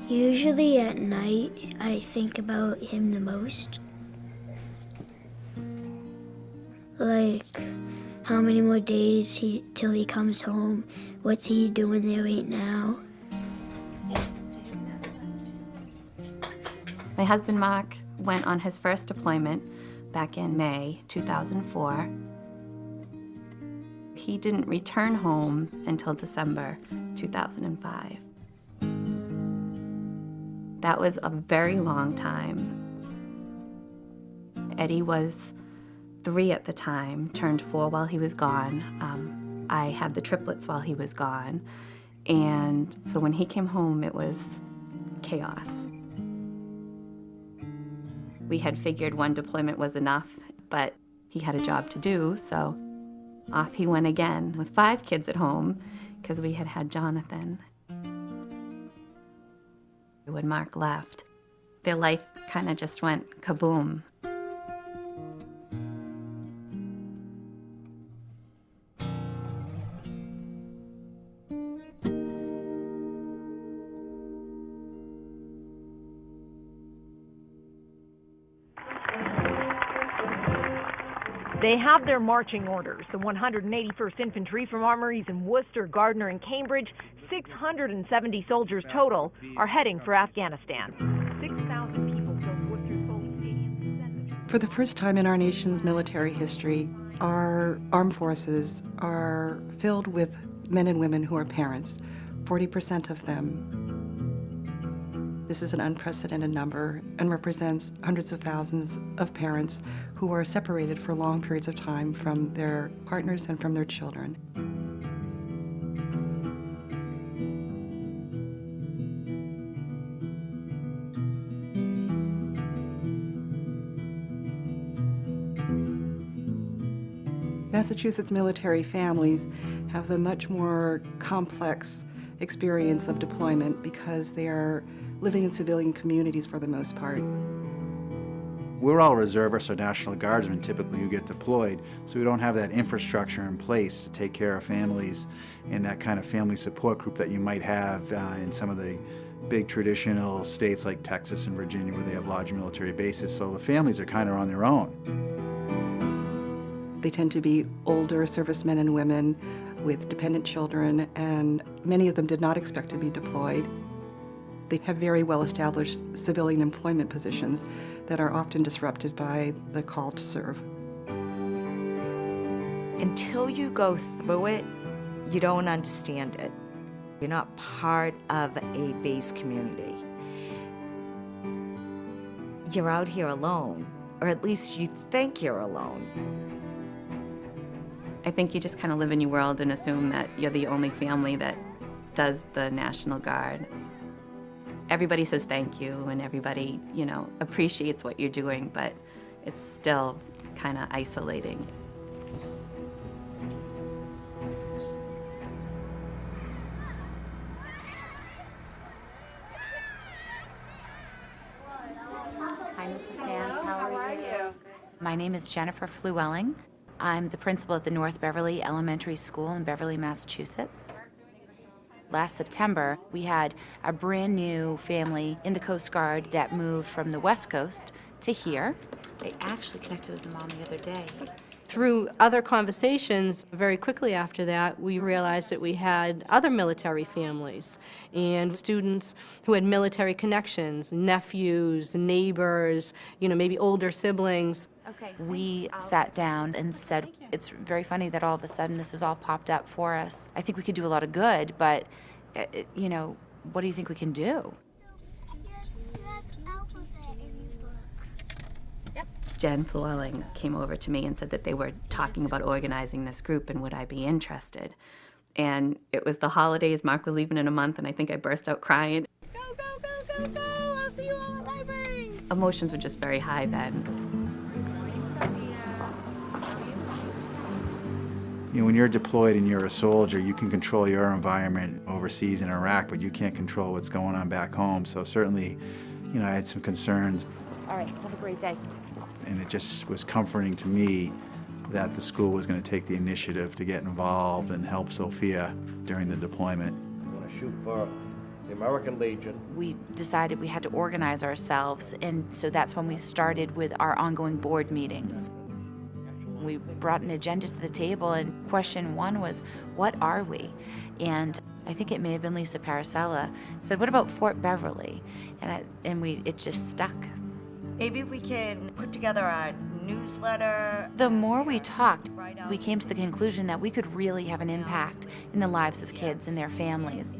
Usually at night, I think about him the most. Like, how many more days till he comes home? What's he doing there right now? My husband, Mark, went on his first deployment back in May 2004. He didn't return home until December 2005. That was a very long time. Eddie was 3 at the time, turned 4 while he was gone. I had the triplets while he was gone. And so when he came home, it was chaos. We had figured one deployment was enough, but he had a job to do, so off he went again with 5 kids at home because we had Jonathan. When Mark left, their life kind of just went kaboom. They have their marching orders. The 181st Infantry from armories in Worcester, Gardner, and Cambridge, 670 soldiers total, are heading for Afghanistan. 6,000 people filled Worcester Soldier Stadium. For the first time in our nation's military history, our armed forces are filled with men and women who are parents, 40% of them. This is an unprecedented number and represents hundreds of thousands of parents who are separated for long periods of time from their partners and from their children. Massachusetts military families have a much more complex experience of deployment because they are living in civilian communities for the most part. We're all reservists or National Guardsmen typically who get deployed, so we don't have that infrastructure in place to take care of families and that kind of family support group that you might have in some of the big traditional states like Texas and Virginia where they have large military bases, so the families are kind of on their own. They tend to be older servicemen and women with dependent children, and many of them did not expect to be deployed. They have very well-established civilian employment positions that are often disrupted by the call to serve. Until you go through it, you don't understand it. You're not part of a base community. You're out here alone, or at least you think you're alone. I think you just kind of live in your world and assume that you're the only family that does the National Guard. Everybody says thank you and everybody, you know, appreciates what you're doing, but it's still kind of isolating. Hi, Mrs. Sands. How are you? My name is Jennifer Flewelling. I'm the principal at the North Beverly Elementary School in Beverly, Massachusetts. Last September, we had a brand new family in the Coast Guard that moved from the West Coast to here. They actually connected with the mom the other day. Through other conversations, very quickly after that, we realized that we had other military families and students who had military connections, nephews, neighbors, you know, maybe older siblings. Okay. We sat down and said, it's very funny that all of a sudden this has all popped up for us. I think we could do a lot of good, but, you know, what do you think we can do? Jen Flewelling came over to me and said that they were talking about organizing this group and would I be interested. And it was the holidays, Mark was leaving in a month, and I think I burst out crying. Go, go, go, go, go! I'll see you all at library! Emotions were just very high then. You know, when you're deployed and you're a soldier, you can control your environment overseas in Iraq, but you can't control what's going on back home. So certainly, you know, I had some concerns. All right, have a great day. And it just was comforting to me that the school was going to take the initiative to get involved and help Sophia during the deployment. I'm going to shoot for the American Legion. We decided we had to organize ourselves, and so that's when we started with our ongoing board meetings. We brought an agenda to the table, and question one was, what are we? And I think it may have been Lisa Paracella said, what about Fort Beverly? And it just stuck. Maybe we can put together a newsletter. The more we talked, we came to the conclusion that we could really have an impact in the lives of kids and their families.